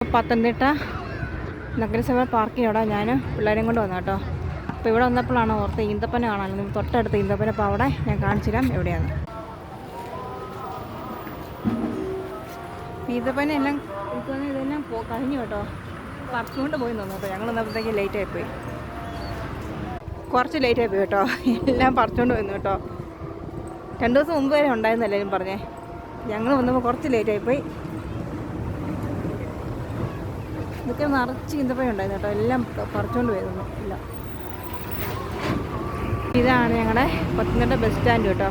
പത്തനംതിട്ട നഗരസഭ പാർക്കിംഗ് അവിടെ ഞാൻ പിള്ളേരെയും കൊണ്ട് വന്നു കേട്ടോ. അപ്പോൾ ഇവിടെ വന്നപ്പോഴാണ് ഓർത്ത് ഈന്തപ്പന കാണാമല്ലോ, തൊട്ടടുത്ത് ഈന്തപ്പന. അപ്പോൾ അവിടെ ഞാൻ കാണിച്ചു തരാം എവിടെയാണ്. ഈന്തപ്പന എല്ലാം ഇതെല്ലാം കഴിഞ്ഞു കേട്ടോ, പറിച്ചുകൊണ്ട് പോയി തോന്നുന്നു കേട്ടോ. ഞങ്ങൾ വന്നപ്പോഴത്തേക്ക് ലേറ്റായിപ്പോയി, കുറച്ച് ലേറ്റായിപ്പോയി കേട്ടോ. എല്ലാം പറിച്ചുകൊണ്ട് പോയിരുന്നു കേട്ടോ. 2 ദിവസം മുമ്പ് വരെ ഉണ്ടായിരുന്നു എല്ലാവരും പറഞ്ഞേ. ഞങ്ങൾ വന്നപ്പോൾ കുറച്ച് ലേറ്റായിപ്പോയി. ഇതൊക്കെ നിറച്ച് ഈന്തപ്പഴം ഉണ്ടായിരുന്നു കേട്ടോ, എല്ലാം പറിച്ചുകൊണ്ട് പോയിരുന്നു. ഇല്ല, ഇതാണ് ഞങ്ങളുടെ പത്തനംതിട്ട ബസ് സ്റ്റാൻഡ് കേട്ടോ.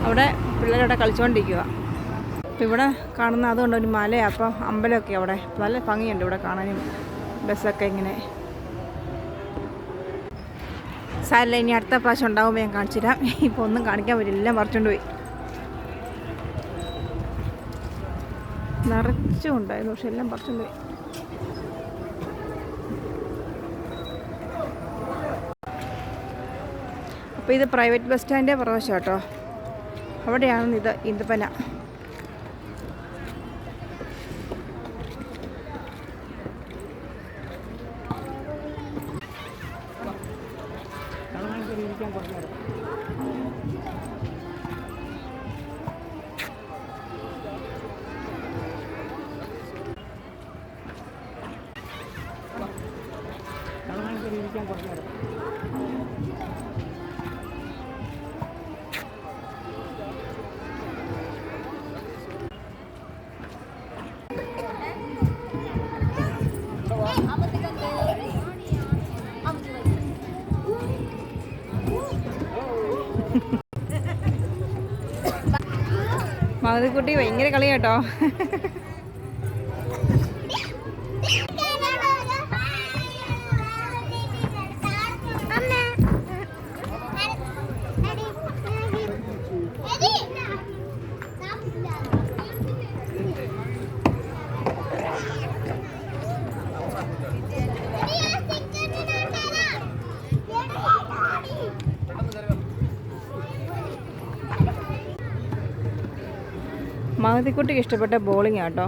അവിടെ പിള്ളേരവിടെ കളിച്ചുകൊണ്ടിരിക്കുക. അപ്പോൾ ഇവിടെ കാണുന്ന അതുകൊണ്ട് ഒരു മലയാണ്, അപ്പം അമ്പലമൊക്കെ അവിടെ നല്ല ഭംഗിയുണ്ട് ഇവിടെ കാണാനും. ബസ്സൊക്കെ ഇങ്ങനെ സാരല്ല, ഇനി അടുത്ത പ്രാവശ്യം ഉണ്ടാകുമ്പോൾ ഞാൻ കാണിച്ചു തരാം. ഇപ്പോൾ ഒന്നും കാണിക്കാൻ പറ്റില്ല, എല്ലാം പറിച്ചുകൊണ്ട് പോയി. നിറച്ചും ഉണ്ടായിരുന്നു, പക്ഷെ എല്ലാം പറിച്ചുകൊണ്ട് പോയി. അപ്പോൾ ഇത് പ്രൈവറ്റ് ബസ് സ്റ്റാൻഡിൻ്റെ പ്രവേശം കേട്ടോ. അവിടെയാണ് ഇത് ഈന്തപ്പന. മാതിക്കുട്ടി ഭയങ്കര കളി കേട്ടോ. മാതിക്കുട്ടിക്ക് ഇഷ്ടപ്പെട്ട ബോളിംഗ് ആട്ടോ.